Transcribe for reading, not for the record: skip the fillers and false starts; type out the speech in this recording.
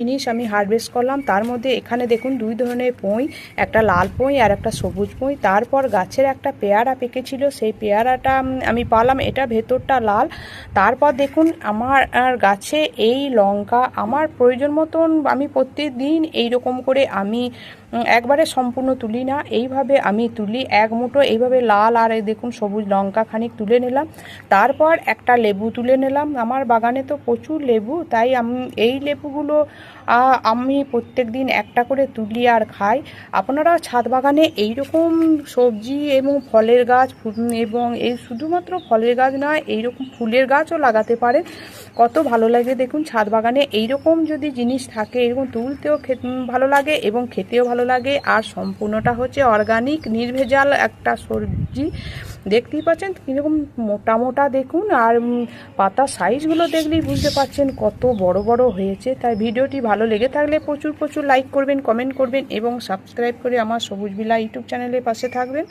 জিনিস আমি হারভেস্ট করলাম। তার মধ্যে এখানে দেখুন দুই ধরনের পুঁই, একটা লাল পুঁই আর একটা সবুজ পুঁই। তারপর গাছের একটা পেয়ারা পেকেছিল, সেই পেয়ারাটা আমি পালাম, এটা ভেতরটা লাল। তারপর দেখুন আমার গাছে এই লঙ্কা আমার প্রয়োজন মতন আমি প্রত্যেকদিন এইরকম করে আমি একবারে সম্পূর্ণ তুলি না, এইভাবে আমি তুলি এক মুঠো এইভাবে লাল আর এই দেখুন সবুজ লঙ্কা খানিক তুলে নিলাম। তারপর একটা লেবু তুলে নিলাম। আমার বাগানে তো প্রচুর লেবু, তাই আমি এই লেবুগুলো আমি প্রত্যেক দিন একটা করে তুলি আর খাই। আপনারা ছাদ বাগানে এইরকম সবজি এবং ফলের গাছ এবং এই শুধুমাত্র ফলের গাছ নয়, এইরকম ফুলের গাছও লাগাতে পারেন। কত ভালো লাগে দেখুন ছাদ বাগানে এইরকম যদি জিনিস থাকে, এরকম তুলতেও ভালো লাগে এবং খেতেও ভালো লাগে। আর সম্পূর্ণটা হচ্ছে অর্গানিক নির্ভেজাল একটা সবজি। দেখতেই পাচ্ছেন কীরকম মোটা মোটা দেখুন, আর পাতার সাইজগুলো দেখলেই বুঝতে পারছেন কত বড় বড় হয়েছে। তাই ভিডিওটি ভালো লেগে থাকলে প্রচুর লাইক করবেন, কমেন্ট করবেন এবং সাবস্ক্রাইব করে আমার সবুজ বিলা ইউটিউব চ্যানেলের পাশে থাকবেন।